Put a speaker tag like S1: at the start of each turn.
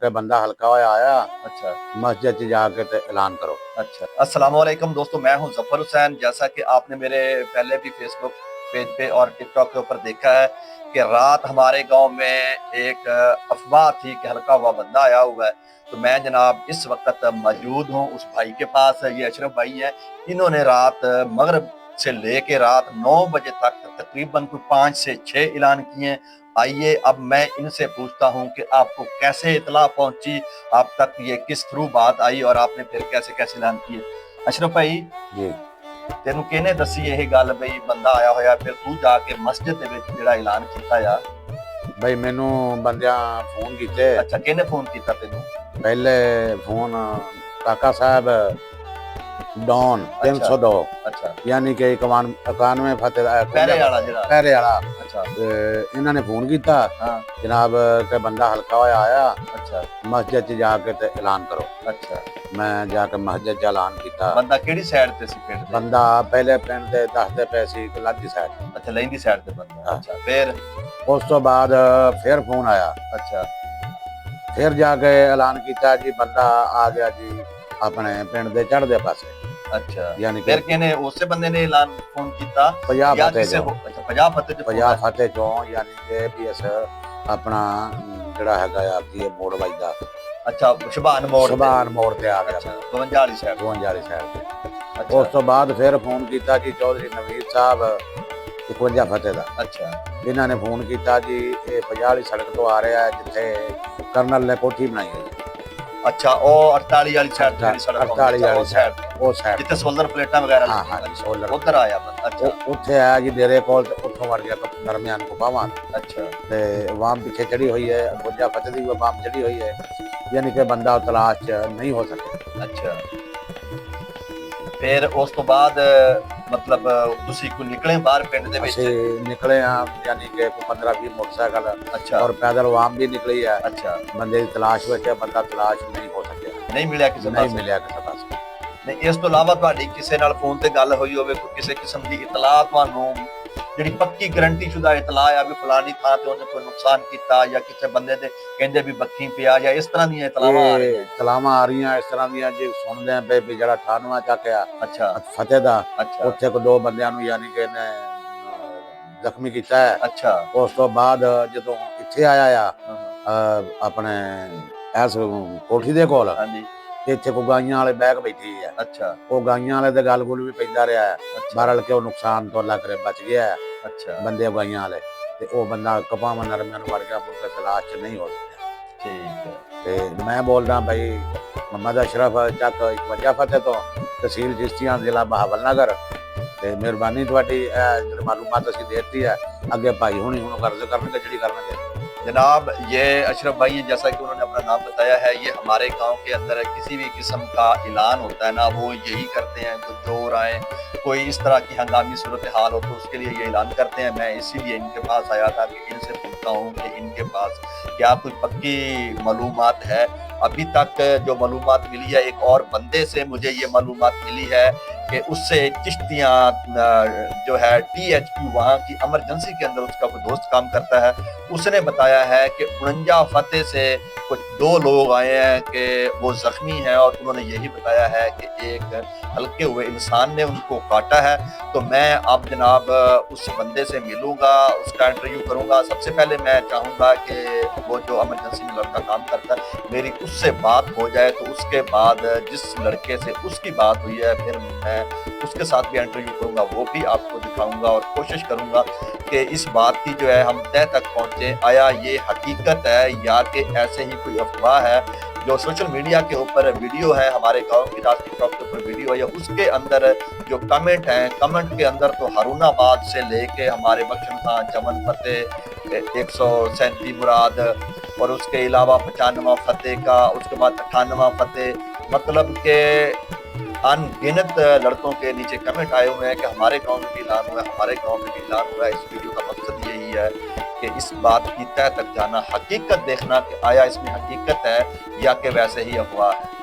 S1: کہ بندہ ہلکا ہوا آیا
S2: اچھا
S1: مسجد جا کے اعلان کرو۔
S2: اچھا السلام علیکم دوستو، میں ہوں ظفر حسین۔ جیسا کہ آپ نے میرے پہلے بھی فیس بک پیج پہ اور ٹک ٹاک کے اوپر دیکھا ہے کہ رات ہمارے گاؤں میں ایک افواہ تھی کہ ہلکا ہوا بندہ آیا ہوا ہے، تو میں جناب اس وقت موجود ہوں اس بھائی کے پاس۔ یہ اشرف بھائی ہیں، انہوں نے رات مغرب سے لے کے رات 9 بجے تک تقریباً 5 سے 6 اعلان کیے ہیں۔ آئیے اب میں ان سے پوچھتا ہوں کہ آپ کو کیسے اطلاع پہنچی، آپ تک یہ کس تھرو بات آئی اور آپ نے پھر کیسے کیسے اعلان کیے۔ اشرف بھائی
S1: جی
S2: تینوں کہنے دسی یہ گل بھئی بندہ آیا ہویا، پھر تو جا کے مسجد دے وچ جڑا اعلان کیتا یا؟
S1: بھائی مینوں بندیاں فون کیتے۔
S2: اچھا کہنے فون کیتا تینوں؟
S1: پہلے فون کاکا صاحب ڈون
S2: اچھا
S1: 302
S2: اچھا
S1: یعنی کہ 91 فتح
S2: پہرے والا جڑا؟
S1: پہرے والا
S2: اچھا
S1: انہوں نے فون کیتا
S2: ہاں
S1: جناب کہ بندہ ہلکا ہوا آیا
S2: اچھا
S1: مسجد جا کے اعلان کرو۔
S2: اچھا
S1: میں جا کے مسجد اعلان کیتا۔
S2: بندہ کیڑی سائڈ تے سی پنڈ دے؟
S1: بندہ پہلے پنڈ دے دسدے پے سی کہ لادھی سائڈ۔
S2: اچھا لہندی سائڈ تے بندہ۔
S1: ہاں۔
S2: اچھا پھر؟
S1: اس تو بعد پھر فون آیا،
S2: اچھا
S1: پھر جا کے اعلان کیتا جی بندہ آ گیا جی اپنے پنڈ دے چڑھدے پاسے،
S2: اچھا
S1: یعنی کہ
S2: پھر کہنے اسے بندے نے اعلان فون کیتا
S1: 50
S2: یا
S1: فتح
S2: کسے
S1: چوں،
S2: ہو؟ اچھا 50 فتح جو
S1: 50 فتح چوں یعنی کہ بھی اس اپنا جڑا ہے گیا کہ موڑ وجدا۔
S2: اچھا شبان موڑ تے؟
S1: شبان موڑ تے آ گیا
S2: اچھا 52 والی سائڈ
S1: 52 والی سائڈ تے۔
S2: اچھا
S1: اس تو بعد پھر فون کیتا جی چودھری نوید صاحب 51 فتح دا۔
S2: اچھا
S1: انہوں نے فون کیتا جی یہ 50 والی سڑک تو آ رہا ہے جتھے کرنل نے کوٹھی بنائی ہوئی ہے۔
S2: اچھا او 48 والی سائڈ تے جڑی سڑک
S1: 48 والی سائڈ وہ سائڈ
S2: جتھے سولر پلیٹاں وغیرہ
S1: ہاں ہاں
S2: لگی
S1: سولر
S2: ادھر آیا بندہ۔ اچھا
S1: اتھے آیا جی ڈیرے کول تے اتھوں وڑ گیا درمیان کو باواں
S2: اچھا
S1: تے عوام پیچھے چڑھی ہوئی ہے، 52 فتح دی عوام چڑھی ہوئی ہے، یعنی کہ بندہ تلاش نہیں ہو سکے۔
S2: اچھا پھر اس تو بعد مطلب تسی کو نکلے باہر پنڈ دے وچ؟
S1: اسی نکلے ہاں یعنی کہ 15-20 موٹر سائیکل
S2: اچھا
S1: اور پیدل عوام بھی نکلی ہے،
S2: اچھا
S1: بندے کی تلاش وچ ہے، بندہ تلاش نہیں ہو سکیا،
S2: نہیں ملیا کسے
S1: نہیں
S2: پاسے؟
S1: ملیا کسی پاسے۔
S2: نہیں اس تو علاوہ تہاڈی کسے نال فون تے گل ہوئی ہوے، کوئی کسے قسم دی اطلاع تانوں جڑی پکی گارنٹی شدہ اطلاع ہے بھی فلانی تھاں تے انہیں کوئی نقصان کیتا یا کسے بندے دے کہندے بھی بکھی پیا یا اس طرح دی اطلاعاں آ رہی ہیں؟
S1: اطلاعاں آ رہی ہیں اس طرح دیاں جی سن دیں پہ بھی جڑا 98 چاکیا
S2: اچھا
S1: فتح دا
S2: اچھا
S1: اتھے کو 2 بندیاں نو یعنی کہ نے زخمی کیتا ہے۔
S2: اچھا
S1: اس تو بعد جدوں اتھے آیا
S2: ہاں
S1: اپنے ایس کوٹھی دے کول
S2: ہاں جی
S1: اتھے کو گائیاں والے بیگ بیٹھی ہے،
S2: اچھا
S1: وہ گائیاں والے دے گل گل بھی پیندا رہا ہے،
S2: اچھا
S1: بہرحال کہ وہ نقصان تو اللہ کرے بچ گیا ہے
S2: اچھا
S1: بندے گائیاں والے، تے وہ بندہ کپاواں نرمیاں نو وڑ گیا، مڑ کے تلاش نہیں ہو سکیا۔
S2: ٹھیک ہے
S1: تے میں بول رہا بھائی محمد اشرف چک 51 فتح تو تحصیل چشتیاں ضلع بہاول نگر، تے مہربانی تہاڈی جو معلومات اسی دیتی ہے اگے بھائی ہونی ہن غرض کرن گے جڑی کرن گے۔
S2: جناب یہ اشرف بھائی جیسا کہ انہوں نے اپنا نام بتایا ہے، یہ ہمارے گاؤں کے اندر کسی بھی قسم کا اعلان ہوتا ہے نا وہ یہی کرتے ہیں، کوئی چور آئے کوئی اس طرح کی ہنگامی صورتحال ہو تو اس کے لیے یہ اعلان کرتے ہیں۔ میں اسی لیے ان کے پاس آیا تھا کہ ان سے پوچھتا ہوں کہ ان کے پاس کیا کوئی پکی معلومات ہے۔ ابھی تک جو معلومات ملی ہے ایک اور بندے سے مجھے یہ معلومات ملی ہے کہ اس سے چشتیاں جو ہے ٹی ایچ پی وہاں کی ایمرجنسی کے اندر اس کا کوئی دوست کام کرتا ہے، اس نے بتایا ہے کہ 49 فتح سے کچھ 2 لوگ آئے ہیں کہ وہ زخمی ہیں اور انہوں نے یہی بتایا ہے کہ ایک ہلکے ہوئے انسان نے ان کو کاٹا ہے۔ تو میں اب جناب اس بندے سے ملوں گا، اس کا انٹرویو کروں گا۔ سب سے پہلے میں چاہوں گا کہ وہ جو ایمرجنسی میں لڑکا کام کرتا ہے میری اس سے بات ہو جائے، تو اس کے بعد جس لڑکے سے اس کی بات ہوئی ہے پھر میں اس کے ساتھ بھی انٹرویو کروں گا، وہ بھی آپ کو دکھاؤں گا اور کوشش کروں گا کہ اس بات کی جو ہے ہم طے تک پہنچے۔ آیا یہ حقیقت ہے یا کہ ایسے ہی کوئی افواہ ہے؟ جو سوشل میڈیا کے اوپر ویڈیو ہے، ہمارے گاؤں کی رات ٹک ٹاک کے اوپر ویڈیو ہے، اس کے اندر جو کمنٹ ہیں، کمنٹ کے اندر تو ہارون آباد سے لے کے ہمارے بخشن خان چمن فتح 137 مراد اور اس کے علاوہ 95 فتح کا، اس کے بعد 98 فتح، مطلب کہ ان گنت لڑکوں کے نیچے کمنٹ آئے ہوئے ہیں کہ ہمارے گاؤں میں بھی اعلان ہوا ہے، ہمارے گاؤں میں بھی اعلان ہوا ہے۔ اس ویڈیو کا مقصد یہی ہے کہ اس بات کی تہ تک جانا، حقیقت دیکھنا کہ آیا اس میں حقیقت ہے یا کہ ویسے ہی افواہ ہے۔